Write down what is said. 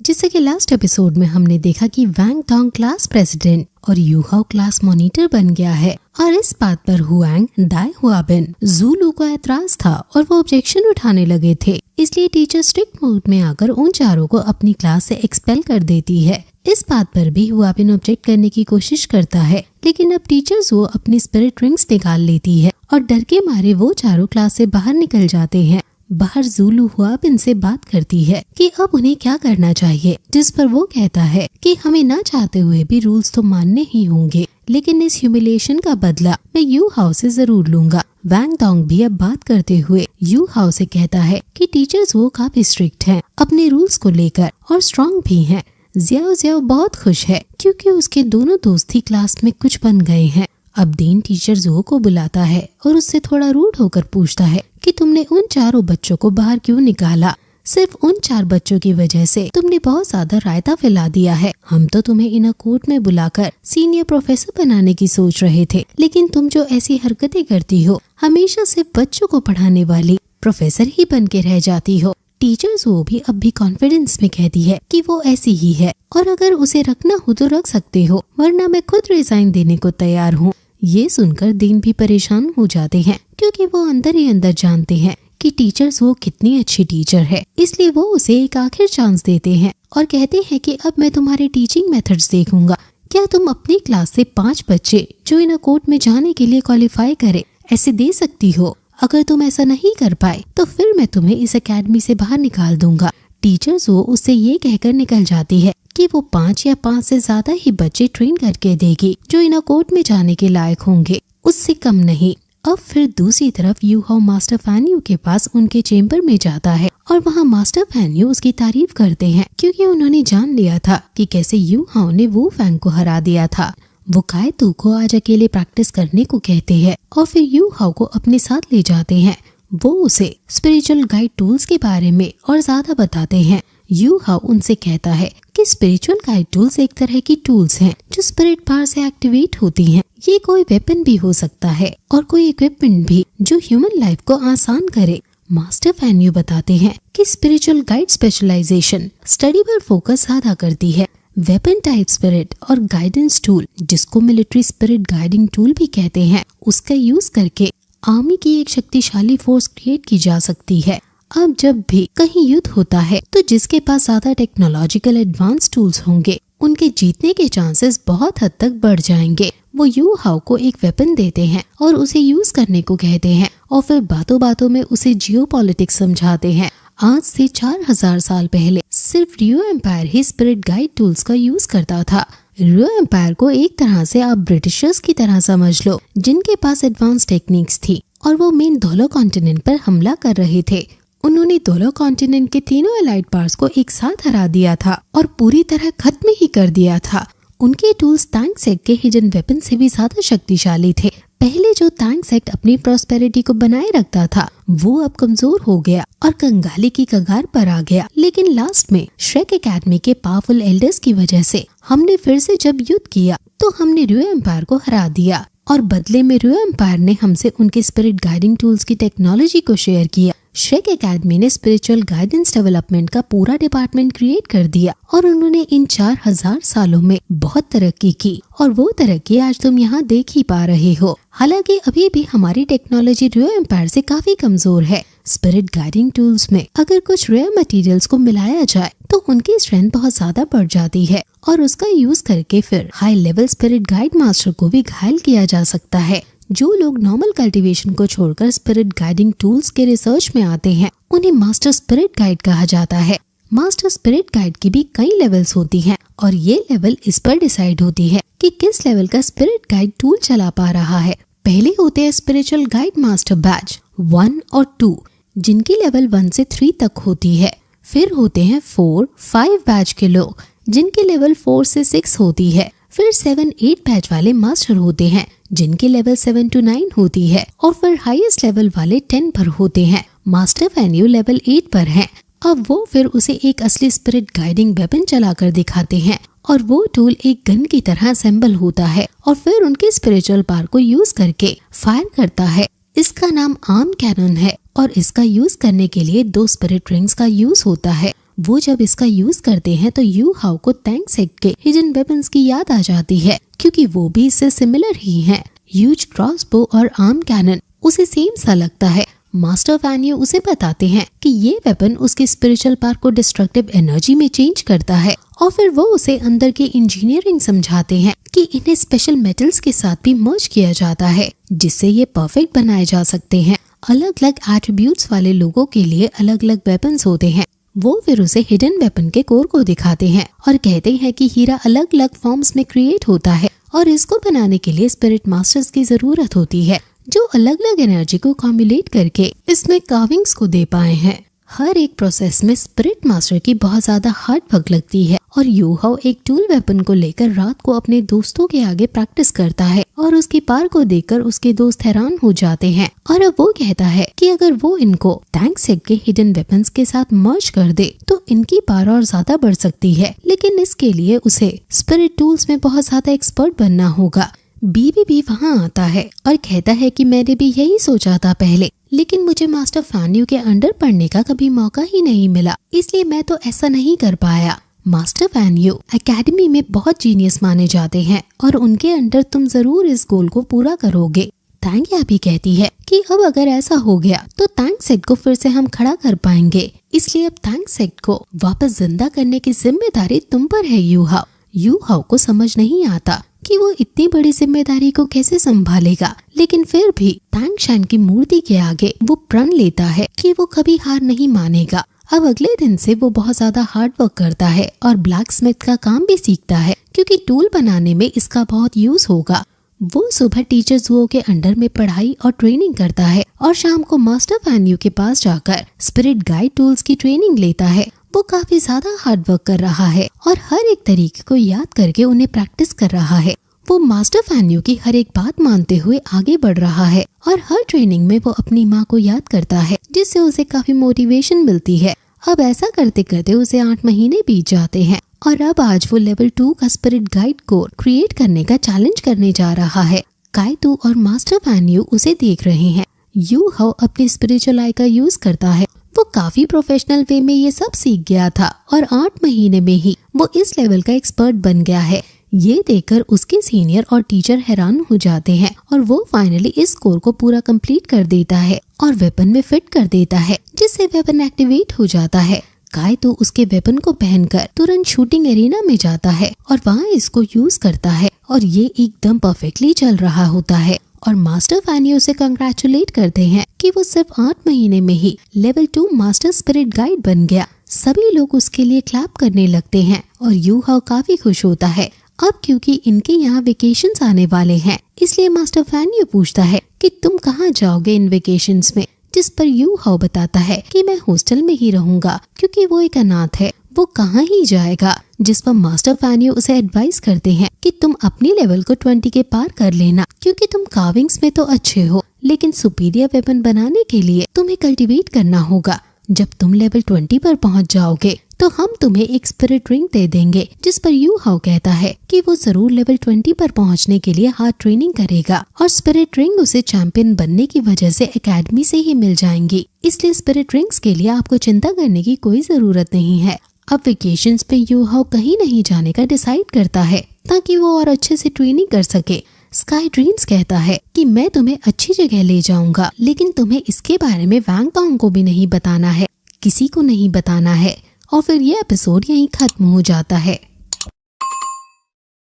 जैसे कि last episode में हमने देखा कि वैंग डोंग क्लास प्रेसिडेंट और यू हाओ क्लास मॉनिटर बन गया है और इस बात पर हुआंग, दाई हुआबिन, ज़ूलू को एतराज था और वो ऑब्जेक्शन उठाने लगे थे। इसलिए टीचर स्ट्रिक्ट मोड में आकर उन चारों को अपनी क्लास से एक्सपेल कर देती है। इस बात पर भी हुआबिन ऑब्जेक्ट करने की कोशिश करता है, लेकिन अब टीचर्स वो अपनी स्पिरिट रिंग्स निकाल लेती है और डर के मारे वो चारों क्लास से बाहर निकल जाते हैं। बाहर ज़ूलू हुआबिन से बात करती है कि अब उन्हें क्या करना चाहिए, जिस पर वो कहता है कि हमें ना चाहते हुए भी रूल्स तो मानने ही होंगे, लेकिन इस ह्यूमिलिएशन का बदला मैं यू हाओ से जरूर लूंगा। वैंग डोंग भी अब बात करते हुए यू हाओ से कहता है कि टीचर्स वो काफी स्ट्रिक्ट हैं अपने रूल्स को लेकर और स्ट्रॉन्ग भी हैं। ज़ियाओ ज़ियाओ बहुत खुश है क्योंकि उसके दोनों दोस्त ही क्लास में कुछ बन गए हैं। अब डीन टीचर ज़ो को बुलाता है और उससे थोड़ा रूड होकर पूछता है कि तुमने उन चारों बच्चों को बाहर क्यों निकाला? सिर्फ उन 4 बच्चों की वजह से तुमने बहुत ज्यादा रायता फैला दिया है। हम तो तुम्हें इनर कोर्ट में बुलाकर सीनियर प्रोफेसर बनाने की सोच रहे थे, लेकिन तुम जो ऐसी हरकतें करती हो, हमेशा सिर्फ बच्चों को पढ़ाने वाली प्रोफेसर ही बन के रह जाती हो। टीचर्स वो भी अब भी कॉन्फिडेंस में कहती है कि वो ऐसी ही है और अगर उसे रखना हो तो रख सकते हो, वरना मैं खुद रिजाइन देने को तैयार हूँ। ये सुनकर दीन भी परेशान हो जाते हैं क्योंकि वो अंदर ही अंदर जानते हैं कि टीचर्स वो कितनी अच्छी टीचर है, इसलिए वो उसे एक आखिर चांस देते हैं और कहते हैं कि अब मैं तुम्हारे टीचिंग मेथड्स देखूंगा। क्या तुम अपनी क्लास से 5 बच्चे जो इन कोर्ट में जाने के लिए क्वालिफाई करे ऐसे दे सकती हो? अगर तुम ऐसा नहीं कर पाए तो फिर मैं तुम्हें इस एकेडमी से बाहर निकाल दूंगा। टीचर्स वो उससे ये कहकर निकल जाती है कि वो 5 या 5 से ज्यादा ही बच्चे ट्रेन करके देगी जो इन कोर्ट में जाने के लायक होंगे, उससे कम नहीं। अब फिर दूसरी तरफ यू हाओ मास्टर फैन्यू के पास उनके चेम्बर में जाता है और वहाँ मास्टर फैन्यू उसकी तारीफ करते हैं क्योंकि उन्होंने जान लिया था कि कैसे यू हाओ ने वू फैंग को हरा दिया था। वो कायतू को आज अकेले प्रैक्टिस करने को कहते हैं और फिर यू हाओ को अपने साथ ले जाते हैं। वो उसे स्पिरिचुअल गाइड टूल्स के बारे में और ज्यादा बताते हैं। यू हाओ उनसे कहता है कि स्पिरिचुअल गाइड टूल्स एक तरह की टूल्स हैं जो स्पिरिट पावर से एक्टिवेट होती हैं। ये कोई वेपन भी हो सकता है और कोई इक्विपमेंट भी जो ह्यूमन लाइफ को आसान करे। मास्टर फैन्यू बताते हैं कि स्पिरिचुअल गाइड स्पेशलाइजेशन स्टडी पर फोकस ज्यादा करती है। वेपन टाइप स्पिरिट और गाइडेंस टूल, जिसको मिलिट्री स्पिरिट गाइडिंग टूल भी कहते हैं, उसका यूज करके आर्मी की एक शक्तिशाली फोर्स क्रिएट की जा सकती है। अब जब भी कहीं युद्ध होता है तो जिसके पास ज्यादा टेक्नोलॉजिकल एडवांस टूल्स होंगे उनके जीतने के चांसेस बहुत हद तक बढ़ जाएंगे। वो यू हाओ को एक वेपन देते हैं और उसे यूज करने को कहते हैं और फिर बातों बातों में उसे जियोपॉलिटिक्स समझाते हैं। आज से 4000 साल पहले सिर्फ रियो एम्पायर ही स्पिरिट गाइड टूल्स का यूज करता था। रियो एम्पायर को एक तरह से आप ब्रिटिशर्स की तरह समझ लो, जिनके पास एडवांस टेक्निक्स थी और वो मेन दोलो कॉन्टिनेंट पर हमला कर रहे थे। उन्होंने दोलो कॉन्टिनेंट के तीनों एलाइड पार्ट्स को एक साथ हरा दिया था और पूरी तरह खत्म ही कर दिया था। उनके टूल्स तांग सेक्ट के हिडन वेपन से भी ज्यादा शक्तिशाली थे। पहले जो तांग सेक्ट अपनी प्रॉस्पेरिटी को बनाए रखता था वो अब कमजोर हो गया और कंगाली की कगार पर आ गया। लेकिन लास्ट में श्रेक एकेडमी के पावरफुल एल्डर्स की वजह से हमने फिर से जब युद्ध किया तो हमने रियो एम्पायर को हरा दिया और बदले में रियो एम्पायर ने हमसे उनके स्पिरिट गाइडिंग टूल्स की टेक्नोलॉजी को शेयर किया। श्रेक एकेडमी ने स्पिरिचुअल गाइडेंस डेवलपमेंट का पूरा डिपार्टमेंट क्रिएट कर दिया और उन्होंने इन 4000 सालों में बहुत तरक्की की और वो तरक्की आज तुम यहाँ देख ही पा रहे हो। हालांकि अभी भी हमारी टेक्नोलॉजी रियो एम्पायर से काफी कमजोर है। स्पिरिट गाइडिंग टूल्स में अगर कुछ रेयर मटेरियल्स को मिलाया जाए तो उनकी स्ट्रेंथ बहुत ज्यादा बढ़ जाती है और उसका यूज करके फिर high level spirit guide master को भी घायल किया जा सकता है। जो लोग नॉर्मल कल्टीवेशन को छोड़कर स्पिरिट गाइडिंग टूल्स के रिसर्च में आते हैं उन्हें मास्टर स्पिरिट गाइड कहा जाता है। मास्टर स्पिरिट गाइड की भी कई लेवल्स होती हैं और ये लेवल इस पर डिसाइड होती है कि किस लेवल का स्पिरिट गाइड टूल चला पा रहा है। पहले होते हैं स्पिरिचुअल गाइड मास्टर बैच 1 और 2, जिनकी लेवल 1 से 3 तक होती है। फिर होते हैं 4, 5 बैच के लोग, जिनकी लेवल 4 से 6 होती है। फिर 7, 8 बैच वाले मास्टर होते हैं, जिनकी लेवल 7 to 9 होती है और फिर हाईएस्ट लेवल वाले 10 पर होते हैं। मास्टर फैन्यू लेवल 8 पर हैं। अब वो फिर उसे एक असली स्पिरिट गाइडिंग वेपन चलाकर दिखाते हैं और वो टूल एक गन की तरह असेंबल होता है और फिर उनकी स्पिरिचुअल पावर को यूज करके फायर करता है। इसका नाम आर्म कैनन है और इसका यूज करने के लिए 2 स्पिरिट रिंग्स का यूज होता है। वो जब इसका यूज करते हैं तो यू हाउ को टैंक सेट के हिडन वेपन्स की याद आ जाती है, क्योंकि वो भी इससे सिमिलर ही हैं। ह्यूज क्रॉसबो और आर्म कैनन उसे सेम सा लगता है। मास्टर वैन यू उसे बताते हैं कि ये वेपन उसके स्पिरिचुअल पार्ट को डिस्ट्रक्टिव एनर्जी में चेंज करता है, और फिर वो उसे अंदर की इंजीनियरिंग समझाते हैं कि इन्हें स्पेशल मेटल्स के साथ भी मर्ज किया जाता है, जिससे ये परफेक्ट बनाए जा सकते हैं। अलग अलग एट्रीब्यूट्स वाले लोगों के लिए अलग अलग वेपन्स होते हैं। वो फिर उसे हिडन वेपन के कोर को दिखाते हैं और कहते हैं कि हीरा अलग अलग फॉर्म्स में क्रिएट होता है और इसको बनाने के लिए स्पिरिट मास्टर्स की जरूरत होती है, जो अलग अलग एनर्जी को कॉम्युलेट करके इसमें कार्विंग्स को दे पाए हैं। हर एक प्रोसेस में स्पिरिट मास्टर की बहुत ज्यादा हार्ड वर्क लगती है, और यू हाउ एक टूल वेपन को लेकर रात को अपने दोस्तों के आगे प्रैक्टिस करता है, और उसकी पार को देखकर उसके दोस्त हैरान हो जाते हैं। और अब वो कहता है कि अगर वो इनको टैंक सेट के हिडन वेपन्स के साथ मर्ज कर दे तो इनकी पार और ज्यादा बढ़ सकती है, लेकिन इसके लिए उसे स्पिरिट टूल्स में बहुत ज्यादा एक्सपर्ट बनना होगा। बीबी भी वहाँ आता है और कहता है कि मैंने भी यही सोचा था पहले, लेकिन मुझे मास्टर फैन यू के अंडर पढ़ने का कभी मौका ही नहीं मिला, इसलिए मैं तो ऐसा नहीं कर पाया। मास्टर फैन यू एकेडमी में बहुत जीनियस माने जाते हैं और उनके अंडर तुम जरूर इस गोल को पूरा करोगे। तांग्या भी कहती है कि अब अगर ऐसा हो गया तो टैंक सेट को फिर से हम खड़ा कर पाएंगे, इसलिए अब टैंक सेट को वापस जिंदा करने की जिम्मेदारी तुम पर है यू हाउ। यू हाउ को समझ नहीं आता कि वो इतनी बड़ी जिम्मेदारी को कैसे संभालेगा, लेकिन फिर भी टैंग शैन की मूर्ति के आगे वो प्रण लेता है कि वो कभी हार नहीं मानेगा। अब अगले दिन से वो बहुत ज्यादा हार्ड वर्क करता है और ब्लैक स्मिथ का काम भी सीखता है, क्योंकि टूल बनाने में इसका बहुत यूज होगा। वो सुबह टीचर जुओ के अंडर में पढ़ाई और ट्रेनिंग करता है और शाम को मास्टर फैन यू के पास जाकर स्पिरिट गाइड टूल्स की ट्रेनिंग लेता है। वो काफी ज्यादा हार्ड वर्क कर रहा है और हर एक तरीके को याद करके उन्हें प्रैक्टिस कर रहा है। वो मास्टर फैन यू की हर एक बात मानते हुए आगे बढ़ रहा है और हर ट्रेनिंग में वो अपनी माँ को याद करता है, जिससे उसे काफी मोटिवेशन मिलती है। अब ऐसा करते करते उसे 8 महीने बीत जाते हैं और अब आज वो लेवल 2 का स्पिरिट गाइड कोर क्रिएट करने का चैलेंज करने जा रहा है। काइतू और मास्टर फैन यू उसे देख रहे हैं। यू हाउ अपनी स्पिरिचुअल आई का यूज करता है। वो काफी प्रोफेशनल वे में ये सब सीख गया था और 8 महीने में ही वो इस लेवल का एक्सपर्ट बन गया है। ये देखकर उसके सीनियर और टीचर हैरान हो जाते हैं और वो फाइनली इस कोर को पूरा कंप्लीट कर देता है और वेपन में फिट कर देता है, जिससे वेपन एक्टिवेट हो जाता है। काइतू उसके वेपन को पहनकर तुरंत शूटिंग एरिना में जाता है और वहाँ इसको यूज करता है और ये एकदम परफेक्टली चल रहा होता है। और मास्टर फैन यू उसे कंग्रेचुलेट करते हैं कि वो सिर्फ 8 महीने में ही लेवल 2 मास्टर स्पिरिट गाइड बन गया। सभी लोग उसके लिए क्लैप करने लगते हैं और यू हाउ काफी खुश होता है। अब क्योंकि इनके यहाँ वेकेशंस आने वाले हैं, इसलिए मास्टर फैन यू पूछता है कि तुम कहाँ जाओगे इन वेकेशंस में, जिस पर यू हाउ बताता है कि मैं हॉस्टल में ही रहूंगा, क्योंकि वो एक अनाथ है, वो कहाँ ही जाएगा। जिस पर मास्टर फैन यू उसे एडवाइस करते हैं कि तुम अपनी लेवल को 20 के पार कर लेना, क्योंकि तुम कार्विंग्स में तो अच्छे हो, लेकिन सुपीरियर वेपन बनाने के लिए तुम्हें कल्टीवेट करना होगा। जब तुम लेवल 20 पर पहुंच जाओगे तो हम तुम्हें एक स्पिरिट रिंग दे देंगे, जिस पर यू हाउ कहता है कि वो जरूर लेवल 20 पर पहुंचने के लिए हार्ड ट्रेनिंग करेगा और स्पिरिट रिंग उसे चैंपियन बनने की वजह से एकेडमी से ही मिल जाएंगी, इसलिए स्पिरिट रिंग्स के लिए आपको चिंता करने की कोई जरूरत नहीं है। अब वेकेशंस पे यू हाउ कहीं नहीं जाने का डिसाइड करता है ताकि वो और अच्छे से ट्रेनिंग कर सके। स्काई ड्रीम्स कहता है कि मैं तुम्हें अच्छी जगह ले जाऊंगा, लेकिन तुम्हें इसके बारे में वैंग टोंग को भी नहीं बताना है, किसी को नहीं बताना है। और फिर ये एपिसोड यहीं खत्म हो जाता है।